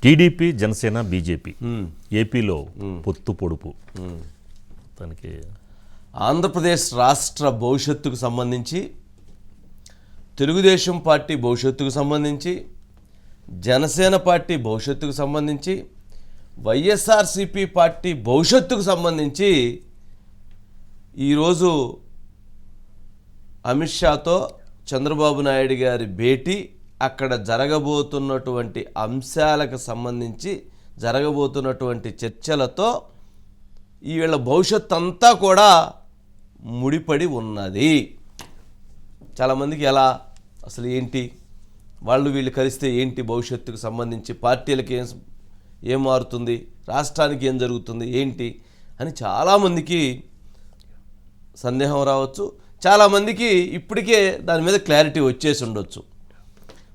TDP, Janasena, BJP ఏపీలో పొత్తు పొడుపు తనకి ఆంధ్రప్రదేశ్ రాష్ట్ర భవిష్యత్తుకు సంబంధించి, తెలుగుదేశం పార్టీ భవిష్యత్తుకు సంబంధించి, జనసేన పార్టీ భవిష్యత్తుకు సంబంధించి, వైఎస్ఆర్సీపీ పార్టీ భవిష్యత్తుకు సంబంధించి ఈరోజు అమిత్ షాతో చంద్రబాబు నాయుడు గారి భేటీ, అక్కడ జరగబోతున్నటువంటి అంశాలకు సంబంధించి జరగబోతున్నటువంటి చర్చలతో ఈ వీళ్ళ భవిష్యత్తు అంతా కూడా ముడిపడి ఉన్నది. చాలామందికి ఎలా అసలు ఏంటి, వాళ్ళు వీళ్ళు కలిస్తే ఏంటి, భవిష్యత్తుకు సంబంధించి పార్టీలకి ఏం మారుతుంది, రాష్ట్రానికి ఏం జరుగుతుంది ఏంటి అని చాలామందికి సందేహం రావచ్చు. చాలామందికి ఇప్పటికే దాని మీద క్లారిటీ వచ్చేసి ఉండొచ్చు.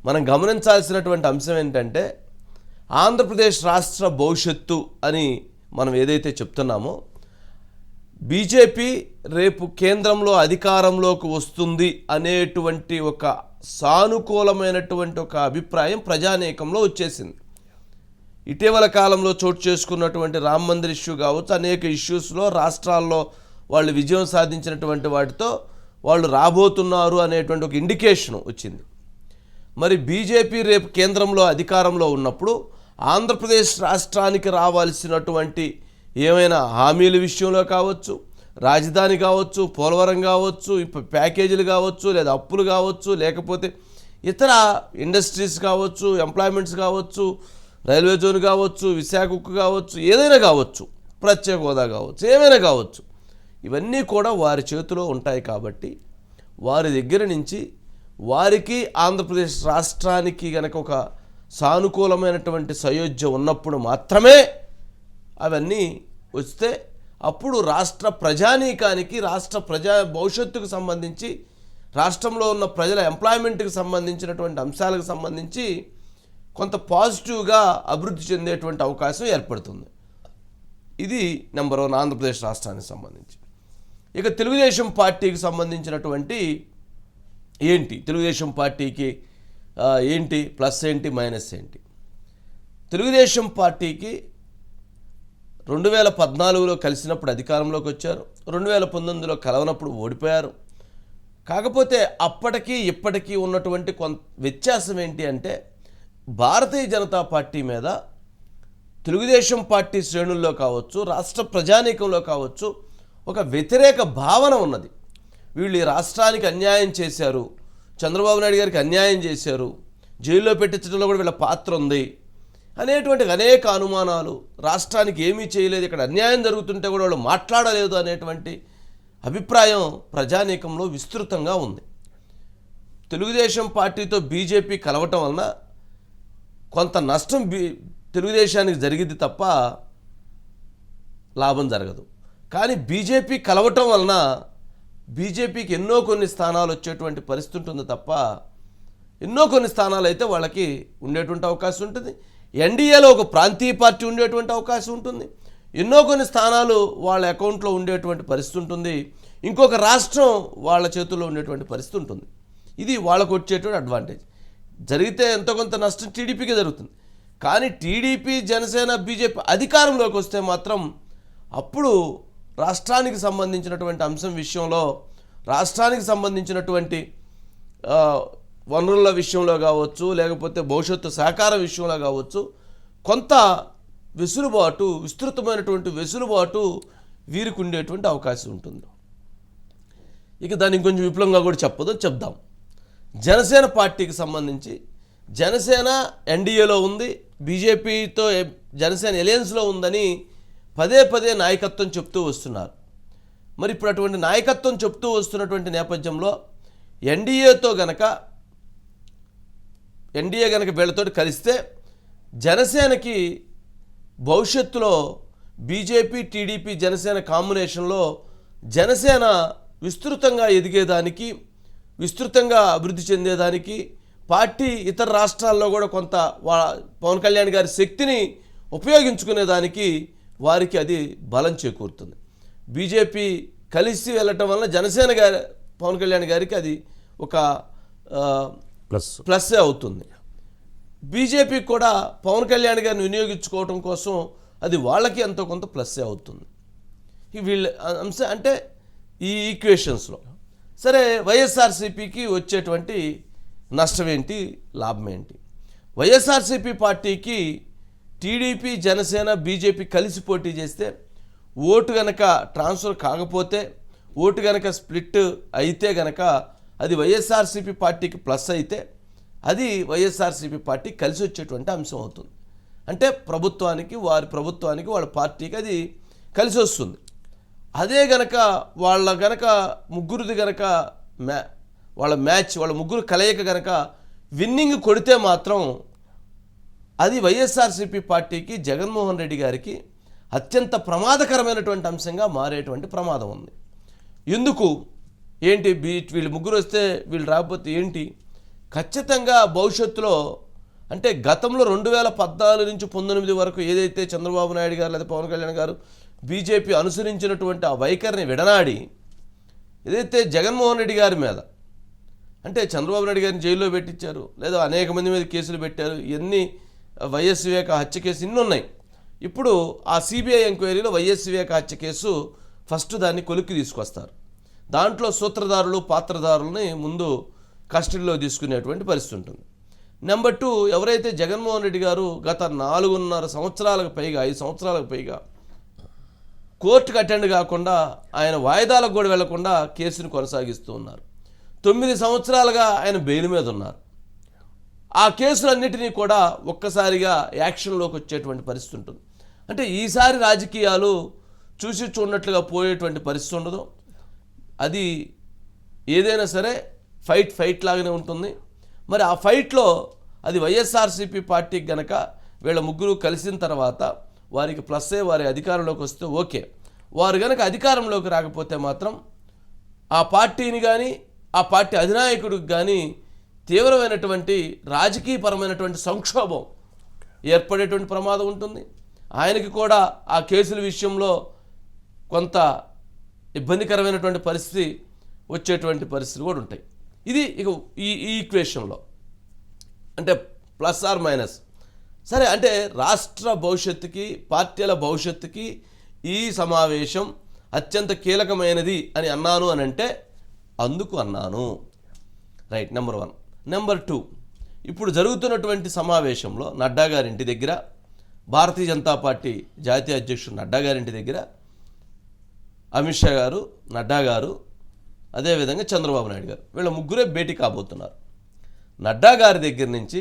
మనం గమనించాల్సినటువంటి అంశం ఏంటంటే, ఆంధ్రప్రదేశ్ రాష్ట్ర భవిష్యత్తు అని మనం ఏదైతే చెప్తున్నామో, బీజేపీ రేపు కేంద్రంలో అధికారంలోకి వస్తుంది అనేటువంటి ఒక సానుకూలమైనటువంటి ఒక అభిప్రాయం ప్రజానీకంలో వచ్చేసింది. ఇటీవల కాలంలో చోటు చేసుకున్నటువంటి రామ మందిర్ ఇష్యూ కావచ్చు, అనేక ఇష్యూస్లో రాష్ట్రాల్లో వాళ్ళు విజయం సాధించినటువంటి వాటితో వాళ్ళు రాబోతున్నారు అనేటువంటి ఒక ఇండికేషన్ వచ్చింది. మరి బీజేపీ రేపు కేంద్రంలో అధికారంలో ఉన్నప్పుడు ఆంధ్రప్రదేశ్ రాష్ట్రానికి రావాల్సినటువంటి ఏమైనా హామీల విషయంలో కావచ్చు, రాజధాని కావచ్చు, పోలవరం కావచ్చు, ప్యాకేజీలు కావచ్చు, లేదా అప్పులు కావచ్చు, లేకపోతే ఇతర ఇండస్ట్రీస్ కావచ్చు, ఎంప్లాయ్మెంట్స్ కావచ్చు, రైల్వే జోన్ కావచ్చు, విశాఖ ఉక్కు కావచ్చు, ఏదైనా కావచ్చు, ప్రత్యేక హోదా కావచ్చు, ఏమైనా కావచ్చు, ఇవన్నీ కూడా వారి చేతిలో ఉంటాయి. కాబట్టి వారి దగ్గర నుంచి వారికి ఆంధ్రప్రదేశ్ రాష్ట్రానికి గనక ఒక సానుకూలమైనటువంటి సయోధ్య ఉన్నప్పుడు మాత్రమే అవన్నీ వస్తే, అప్పుడు రాష్ట్ర ప్రజానీకానికి, రాష్ట్ర భవిష్యత్తుకు సంబంధించి, రాష్ట్రంలో ఉన్న ప్రజల ఎంప్లాయ్మెంట్కి సంబంధించినటువంటి అంశాలకు సంబంధించి కొంత పాజిటివ్గా అభివృద్ధి చెందేటువంటి అవకాశం ఏర్పడుతుంది. ఇది నెంబర్ 1 ఆంధ్రప్రదేశ్ రాష్ట్రానికి సంబంధించి. ఇక తెలుగుదేశం పార్టీకి సంబంధించినటువంటి ఏంటి, తెలుగుదేశం పార్టీకి ఏంటి ప్లస్ ఏంటి మైనస్ ఏంటి? తెలుగుదేశం పార్టీకి 2014లో కలిసినప్పుడు అధికారంలోకి వచ్చారు, 2019లో కలవనప్పుడు ఓడిపోయారు. కాకపోతే అప్పటికీ ఇప్పటికీ ఉన్నటువంటి కొంత వ్యత్యాసం ఏంటి అంటే, భారతీయ జనతా పార్టీ మీద తెలుగుదేశం పార్టీ శ్రేణుల్లో కావచ్చు, రాష్ట్ర ప్రజానీకంలో కావచ్చు, ఒక వ్యతిరేక భావన ఉన్నది. వీళ్ళు ఈ రాష్ట్రానికి అన్యాయం చేశారు, చంద్రబాబు నాయుడు గారికి అన్యాయం చేశారు, జైల్లో పెట్టించడంలో కూడా వీళ్ళ పాత్ర ఉంది అనేటువంటి అనేక అనుమానాలు, రాష్ట్రానికి ఏమీ చేయలేదు, ఇక్కడ అన్యాయం జరుగుతుంటే కూడా వాళ్ళు మాట్లాడలేదు అనేటువంటి అభిప్రాయం ప్రజానీకంలో విస్తృతంగా ఉంది. తెలుగుదేశం పార్టీతో బీజేపీ కలవటం వలన కొంత నష్టం తెలుగుదేశానికి జరిగింది తప్ప లాభం జరగదు. కానీ బీజేపీ కలవటం వలన బీజేపీకి ఎన్నో కొన్ని స్థానాలు వచ్చేటువంటి పరిస్థితి ఉంటుంది తప్ప, ఎన్నో కొన్ని స్థానాలు అయితే వాళ్ళకి ఉండేటువంటి అవకాశం ఉంటుంది. ఎన్డీఏలో ఒక ప్రాంతీయ పార్టీ ఉండేటువంటి అవకాశం ఉంటుంది. ఎన్నో కొన్ని స్థానాలు వాళ్ళ అకౌంట్లో ఉండేటువంటి పరిస్థితి ఉంటుంది. ఇంకొక రాష్ట్రం వాళ్ళ చేతుల్లో ఉండేటువంటి పరిస్థితి ఉంటుంది. ఇది వాళ్ళకు వచ్చేటువంటి అడ్వాంటేజ్. జరిగితే ఎంతో కొంత నష్టం టీడీపీకి జరుగుతుంది. కానీ టీడీపీ, జనసేన, బీజేపీ అధికారంలోకి వస్తే మాత్రం అప్పుడు రాష్ట్రానికి సంబంధించినటువంటి అంశం విషయంలో, రాష్ట్రానికి సంబంధించినటువంటి వనరుల విషయంలో కావచ్చు, లేకపోతే భవిష్యత్తు సహకార విషయంలో కావచ్చు, కొంత వెసులుబాటు, విస్తృతమైనటువంటి వెసులుబాటు వీరికి ఉండేటువంటి అవకాశం ఉంటుంది. ఇక దానికి కొంచెం విపులంగా కూడా చెప్దాం. జనసేన పార్టీకి సంబంధించి, జనసేన ఎన్డీఏలో ఉంది, బీజేపీతో జనసేన ఎలయన్స్లో ఉందని పదే పదే నాయకత్వం చెప్తూ వస్తున్నారు. మరి ఇప్పుడు అటువంటి నాయకత్వం చెప్తూ వస్తున్నటువంటి నేపథ్యంలో ఎన్డీఏ గనక వీళ్ళతో కలిస్తే జనసేనకి భవిష్యత్తులో బీజేపీ, టీడీపీ, జనసేన కాంబినేషన్లో జనసేన విస్తృతంగా ఎదిగేదానికి, విస్తృతంగా అభివృద్ధి చెందేదానికి, పార్టీ ఇతర రాష్ట్రాల్లో కూడా కొంత పవన్ కళ్యాణ్ గారి శక్తిని ఉపయోగించుకునేదానికి వారికి అది బలం చేకూరుతుంది. బీజేపీ కలిసి వెళ్ళటం వలన జనసేన గారి, పవన్ కళ్యాణ్ గారికి అది ఒక ప్లస్సే అవుతుంది. బీజేపీ కూడా పవన్ కళ్యాణ్ గారిని వినియోగించుకోవడం కోసం అది వాళ్ళకి ఎంతో కొంత ప్లస్సే అవుతుంది. వీళ్ళ అంశం అంటే ఈ ఈక్వేషన్స్లో సరే వైఎస్ఆర్సీపీకి వచ్చేటువంటి నష్టం ఏంటి, లాభం ఏంటి? వైఎస్ఆర్సీపీ పార్టీకి టీడీపీ, జనసేన, బీజేపీ కలిసి పోటీ చేస్తే ఓటు గనక ట్రాన్స్ఫర్ కాకపోతే, ఓటు గనక స్ప్లిట్ అయితే గనక అది వైఎస్ఆర్సీపీ పార్టీకి ప్లస్ అయితే అది వైఎస్ఆర్సీపీ పార్టీ కలిసి వచ్చేటువంటి అంశం అవుతుంది. అంటే ప్రభుత్వానికి, వాళ్ళ పార్టీకి అది కలిసి వస్తుంది. అదే గనక వాళ్ళ ముగ్గురిది గనక వాళ్ళ ముగ్గురు కలయిక గనక విన్నింగ్ కొడితే మాత్రం అది వైఎస్ఆర్సీపీ పార్టీకి, జగన్మోహన్ రెడ్డి గారికి అత్యంత ప్రమాదకరమైనటువంటి అంశంగా మారేటువంటి ప్రమాదం ఉంది. ఎందుకు ఏంటి వీళ్ళు ముగ్గురు వస్తే వీళ్ళు రాకపోతే ఏంటి? ఖచ్చితంగా భవిష్యత్తులో అంటే గతంలో 2014 నుంచి 19 వరకు ఏదైతే చంద్రబాబు నాయుడు గారు లేదా పవన్ కళ్యాణ్ గారు బీజేపీ అనుసరించినటువంటి ఆ వైఖరిని విడనాడి ఏదైతే జగన్మోహన్ రెడ్డి గారి మీద అంటే చంద్రబాబు నాయుడు గారిని జైల్లో పెట్టించారు, లేదా అనేక మంది మీద కేసులు పెట్టారు, ఇవన్నీ వైఎస్ వివేక హత్య కేసు ఇన్ని ఉన్నాయి. ఇప్పుడు ఆ సిబిఐ ఎంక్వైరీలో వైఎస్ వివేక హత్య కేసు ఫస్ట్ దాన్ని కొలిక్కి తీసుకొస్తారు. దాంట్లో సూత్రధారులు, పాత్రధారులని ముందు కస్టడీలో తీసుకునేటువంటి పరిస్థితి ఉంటుంది. నెంబర్ 2, ఎవరైతే జగన్మోహన్ రెడ్డి గారు గత 4.5 సంవత్సరాలకు పైగా 5 సంవత్సరాలకు పైగా కోర్టుకు అటెండ్ కాకుండా ఆయన వాయిదాలకు కూడా వెళ్లకుండా కేసును కొనసాగిస్తూ ఉన్నారు. 9 సంవత్సరాలుగా ఆయన బెయిల్ మీద ఉన్నారు. ఆ కేసులన్నిటినీ కూడా ఒక్కసారిగా యాక్షన్లోకి వచ్చేటువంటి పరిస్థితి ఉంటుంది. అంటే ఈసారి రాజకీయాలు చూసి చూడనట్లుగా పోయేటువంటి పరిస్థితి ఉండదు. అది ఏదైనా సరే ఫైట్ లాగానే ఉంటుంది. మరి ఆ ఫైట్లో అది వైఎస్ఆర్సీపీ పార్టీకి గనక వీళ్ళ ముగ్గురు కలిసిన తర్వాత వారికి ప్లస్సే, వారి అధికారంలోకి వస్తే ఓకే. వారు గనక అధికారంలోకి రాకపోతే మాత్రం ఆ పార్టీని కానీ ఆ పార్టీ అధినాయకుడికి కానీ తీవ్రమైనటువంటి రాజకీయపరమైనటువంటి సంక్షోభం ఏర్పడేటువంటి ప్రమాదం ఉంటుంది. ఆయనకి కూడా ఆ కేసుల విషయంలో కొంత ఇబ్బందికరమైనటువంటి పరిస్థితి వచ్చేటువంటి పరిస్థితులు కూడా ఉంటాయి. ఇది ఇక ఈ ఈక్వేషన్లో అంటే ప్లస్ ఆర్ మైనస్. సరే, అంటే రాష్ట్ర భవిష్యత్తుకి, పార్టీల భవిష్యత్తుకి ఈ సమావేశం అత్యంత కీలకమైనది అని అన్నాను అని అంటే అందుకు అన్నాను. Right, number 1. నెంబర్ 2, ఇప్పుడు జరుగుతున్నటువంటి సమావేశంలో నడ్డా గారింటి దగ్గర, భారతీయ జనతా పార్టీ జాతీయ అధ్యక్షుడు నడ్డా గారింటి దగ్గర అమిత్ షా గారు, నడ్డా గారు, అదేవిధంగా చంద్రబాబు నాయుడు గారు వీళ్ళ ముగ్గురే భేటీ కాబోతున్నారు. నడ్డా గారి దగ్గర నుంచి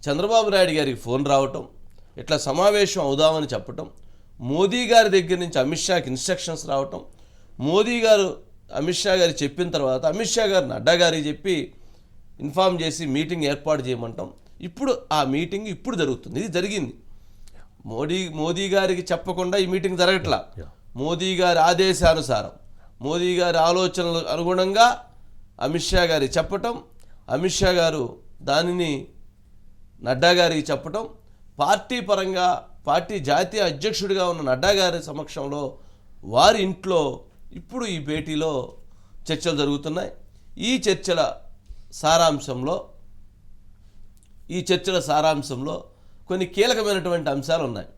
చంద్రబాబు నాయుడు గారికి ఫోన్ రావటం, ఇట్లా సమావేశం అవుదామని చెప్పటం, మోదీ గారి దగ్గర నుంచి అమిత్ షాకి ఇన్స్ట్రక్షన్స్ రావటం, మోదీ గారు అమిత్ షా గారికి చెప్పిన తర్వాత అమిత్ షా గారు నడ్డా గారికి చెప్పి ఇన్ఫామ్ చేసి మీటింగ్ ఏర్పాటు చేయమంటాం. ఇప్పుడు ఆ మీటింగ్ ఇప్పుడు జరుగుతుంది. ఇది జరిగింది. మోదీ గారికి చెప్పకుండా ఈ మీటింగ్ జరగట్లా. మోదీ గారి ఆదేశానుసారం, మోదీ గారి ఆలోచనలు అనుగుణంగా అమిత్ షా గారికి చెప్పటం, అమిత్ షా గారు దానిని నడ్డా గారికి చెప్పటం, పార్టీ పరంగా పార్టీ జాతీయ అధ్యక్షుడిగా ఉన్న నడ్డా గారి సమక్షంలో వారి ఇంట్లో ఇప్పుడు ఈ భేటీలో చర్చలు జరుగుతున్నాయి. ఈ చర్చల సారాంశంలో కొన్ని కీలకమైనటువంటి అంశాలు ఉన్నాయి.